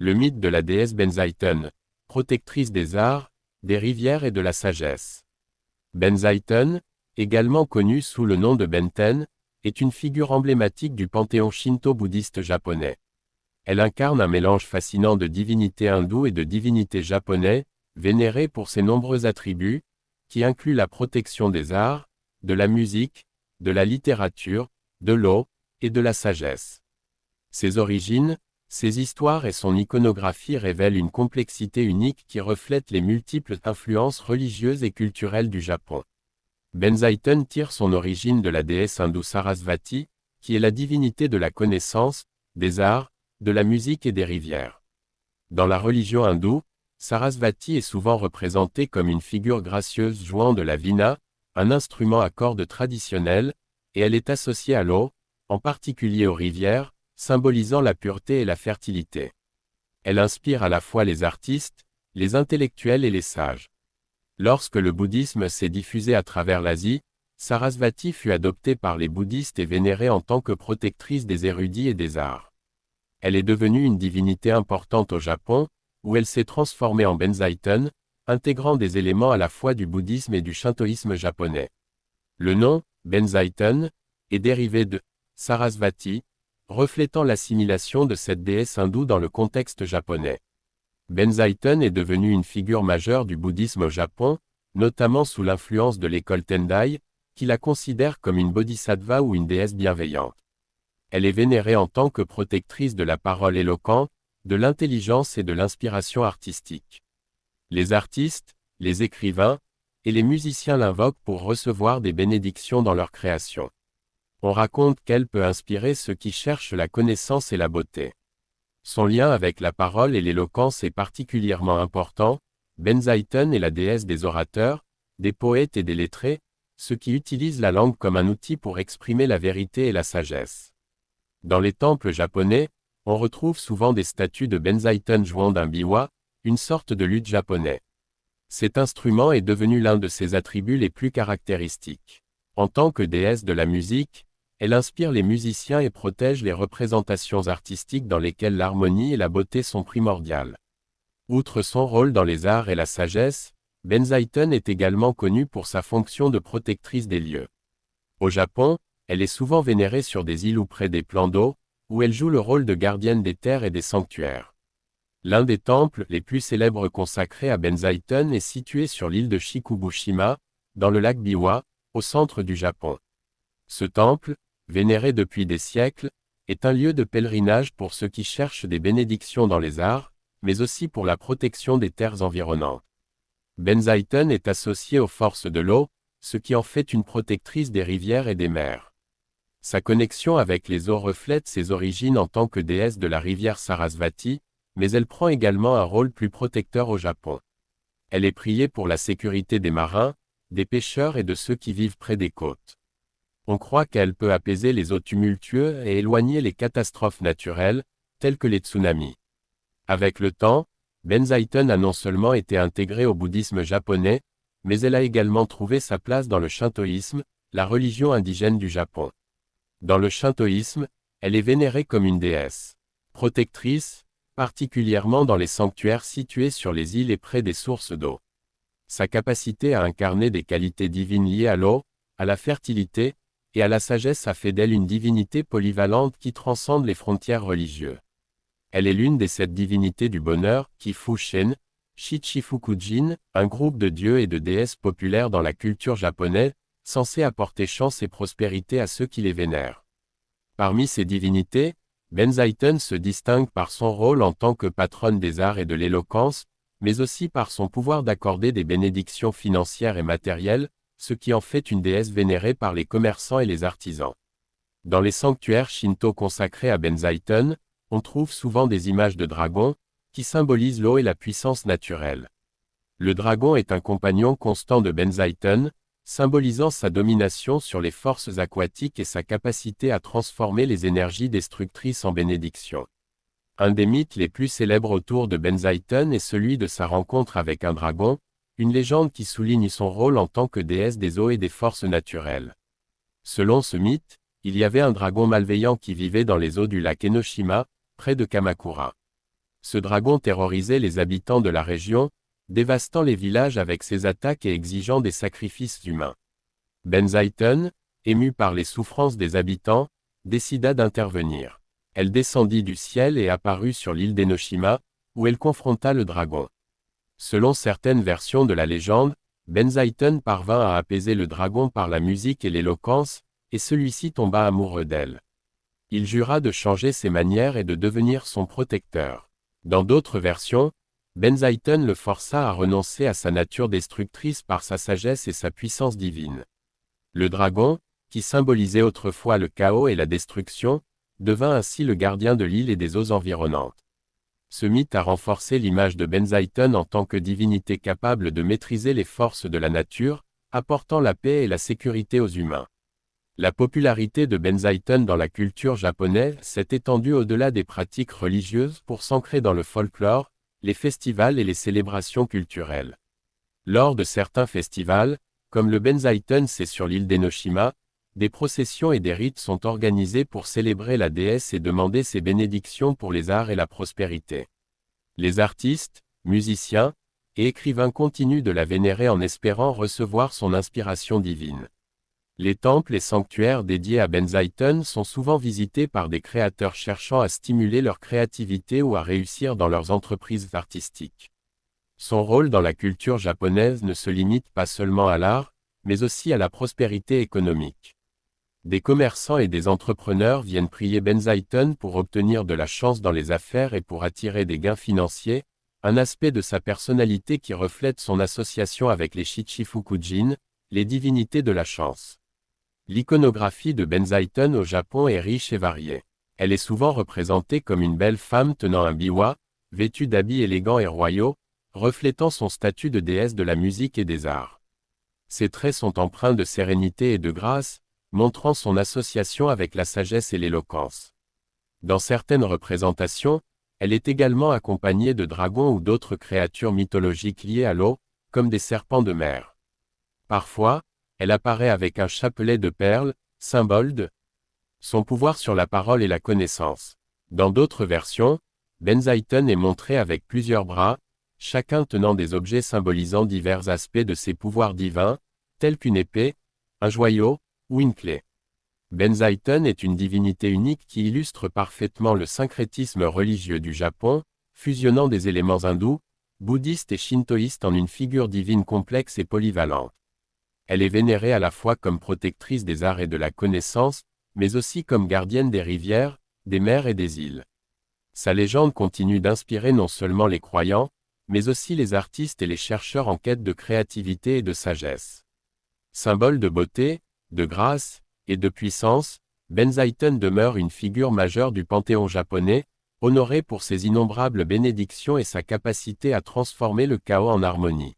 Le mythe de la déesse Benzaiten, protectrice des arts, des rivières et de la sagesse. Benzaiten, également connue sous le nom de Benten, est une figure emblématique du panthéon shinto-bouddhiste japonais. Elle incarne un mélange fascinant de divinités hindoues et de divinités japonais, vénérées pour ses nombreux attributs, qui incluent la protection des arts, de la musique, de la littérature, de l'eau, et de la sagesse. Ses origines, ses histoires et son iconographie révèlent une complexité unique qui reflète les multiples influences religieuses et culturelles du Japon. Benzaiten tire son origine de la déesse hindoue Sarasvati, qui est la divinité de la connaissance, des arts, de la musique et des rivières. Dans la religion hindoue, Sarasvati est souvent représentée comme une figure gracieuse jouant de la vina, un instrument à cordes traditionnel, et elle est associée à l'eau, en particulier aux rivières, symbolisant la pureté et la fertilité. Elle inspire à la fois les artistes, les intellectuels et les sages. Lorsque le bouddhisme s'est diffusé à travers l'Asie, Sarasvati fut adoptée par les bouddhistes et vénérée en tant que protectrice des érudits et des arts. Elle est devenue une divinité importante au Japon, où elle s'est transformée en Benzaiten, intégrant des éléments à la fois du bouddhisme et du shintoïsme japonais. Le nom, Benzaiten, est dérivé de Sarasvati, reflétant l'assimilation de cette déesse hindoue dans le contexte japonais. Benzaiten est devenue une figure majeure du bouddhisme au Japon, notamment sous l'influence de l'école Tendai, qui la considère comme une bodhisattva ou une déesse bienveillante. Elle est vénérée en tant que protectrice de la parole éloquente, de l'intelligence et de l'inspiration artistique. Les artistes, les écrivains, et les musiciens l'invoquent pour recevoir des bénédictions dans leur création. On raconte qu'elle peut inspirer ceux qui cherchent la connaissance et la beauté. Son lien avec la parole et l'éloquence est particulièrement important. Benzaiten est la déesse des orateurs, des poètes et des lettrés, ceux qui utilisent la langue comme un outil pour exprimer la vérité et la sagesse. Dans les temples japonais, on retrouve souvent des statues de Benzaiten jouant d'un biwa, une sorte de luth japonais. Cet instrument est devenu l'un de ses attributs les plus caractéristiques. En tant que déesse de la musique, elle inspire les musiciens et protège les représentations artistiques dans lesquelles l'harmonie et la beauté sont primordiales. Outre son rôle dans les arts et la sagesse, Benzaiten est également connue pour sa fonction de protectrice des lieux. Au Japon, elle est souvent vénérée sur des îles ou près des plans d'eau, où elle joue le rôle de gardienne des terres et des sanctuaires. L'un des temples les plus célèbres consacrés à Benzaiten est situé sur l'île de Shikubushima, dans le lac Biwa, au centre du Japon. Ce temple, vénéré depuis des siècles, est un lieu de pèlerinage pour ceux qui cherchent des bénédictions dans les arts, mais aussi pour la protection des terres environnantes. Benzaiten est associée aux forces de l'eau, ce qui en fait une protectrice des rivières et des mers. Sa connexion avec les eaux reflète ses origines en tant que déesse de la rivière Sarasvati, mais elle prend également un rôle plus protecteur au Japon. Elle est priée pour la sécurité des marins, des pêcheurs et de ceux qui vivent près des côtes. On croit qu'elle peut apaiser les eaux tumultueuses et éloigner les catastrophes naturelles, telles que les tsunamis. Avec le temps, Benzaiten a non seulement été intégrée au bouddhisme japonais, mais elle a également trouvé sa place dans le shintoïsme, la religion indigène du Japon. Dans le shintoïsme, elle est vénérée comme une déesse protectrice, particulièrement dans les sanctuaires situés sur les îles et près des sources d'eau. Sa capacité à incarner des qualités divines liées à l'eau, à la fertilité, et à la sagesse a fait d'elle une divinité polyvalente qui transcende les frontières religieuses. Elle est l'une des 7 divinités du bonheur, Kifu-shin, Shichifukujin, un groupe de dieux et de déesses populaires dans la culture japonaise, censés apporter chance et prospérité à ceux qui les vénèrent. Parmi ces divinités, Benzaiten se distingue par son rôle en tant que patronne des arts et de l'éloquence, mais aussi par son pouvoir d'accorder des bénédictions financières et matérielles, ce qui en fait une déesse vénérée par les commerçants et les artisans. Dans les sanctuaires shinto consacrés à Benzaiten, on trouve souvent des images de dragons, qui symbolisent l'eau et la puissance naturelle. Le dragon est un compagnon constant de Benzaiten, symbolisant sa domination sur les forces aquatiques et sa capacité à transformer les énergies destructrices en bénédictions. Un des mythes les plus célèbres autour de Benzaiten est celui de sa rencontre avec un dragon, une légende qui souligne son rôle en tant que déesse des eaux et des forces naturelles. Selon ce mythe, il y avait un dragon malveillant qui vivait dans les eaux du lac Enoshima, près de Kamakura. Ce dragon terrorisait les habitants de la région, dévastant les villages avec ses attaques et exigeant des sacrifices humains. Benzaiten, ému par les souffrances des habitants, décida d'intervenir. Elle descendit du ciel et apparut sur l'île d'Enoshima, où elle confronta le dragon. Selon certaines versions de la légende, Benzaiten parvint à apaiser le dragon par la musique et l'éloquence, et celui-ci tomba amoureux d'elle. Il jura de changer ses manières et de devenir son protecteur. Dans d'autres versions, Benzaiten le força à renoncer à sa nature destructrice par sa sagesse et sa puissance divine. Le dragon, qui symbolisait autrefois le chaos et la destruction, devint ainsi le gardien de l'île et des eaux environnantes. Ce mythe a renforcé l'image de Benzaiten en tant que divinité capable de maîtriser les forces de la nature, apportant la paix et la sécurité aux humains. La popularité de Benzaiten dans la culture japonaise s'est étendue au-delà des pratiques religieuses pour s'ancrer dans le folklore, les festivals et les célébrations culturelles. Lors de certains festivals, comme le Benzaiten c'est sur l'île d'Enoshima, des processions et des rites sont organisés pour célébrer la déesse et demander ses bénédictions pour les arts et la prospérité. Les artistes, musiciens et écrivains continuent de la vénérer en espérant recevoir son inspiration divine. Les temples et sanctuaires dédiés à Benzaiten sont souvent visités par des créateurs cherchant à stimuler leur créativité ou à réussir dans leurs entreprises artistiques. Son rôle dans la culture japonaise ne se limite pas seulement à l'art, mais aussi à la prospérité économique. Des commerçants et des entrepreneurs viennent prier Benzaiten pour obtenir de la chance dans les affaires et pour attirer des gains financiers, un aspect de sa personnalité qui reflète son association avec les Shichifukujin, les divinités de la chance. L'iconographie de Benzaiten au Japon est riche et variée. Elle est souvent représentée comme une belle femme tenant un biwa, vêtue d'habits élégants et royaux, reflétant son statut de déesse de la musique et des arts. Ses traits sont empreints de sérénité et de grâce, montrant son association avec la sagesse et l'éloquence. Dans certaines représentations, elle est également accompagnée de dragons ou d'autres créatures mythologiques liées à l'eau, comme des serpents de mer. Parfois, elle apparaît avec un chapelet de perles, symbole de son pouvoir sur la parole et la connaissance. Dans d'autres versions, Benzaiten est montré avec plusieurs bras, chacun tenant des objets symbolisant divers aspects de ses pouvoirs divins, tels qu'une épée, un joyau, ou une clé. Benzaiten est une divinité unique qui illustre parfaitement le syncrétisme religieux du Japon, fusionnant des éléments hindous, bouddhistes et shintoïstes en une figure divine complexe et polyvalente. Elle est vénérée à la fois comme protectrice des arts et de la connaissance, mais aussi comme gardienne des rivières, des mers et des îles. Sa légende continue d'inspirer non seulement les croyants, mais aussi les artistes et les chercheurs en quête de créativité et de sagesse. Symbole de beauté, de grâce et de puissance, Benzaiten demeure une figure majeure du panthéon japonais, honorée pour ses innombrables bénédictions et sa capacité à transformer le chaos en harmonie.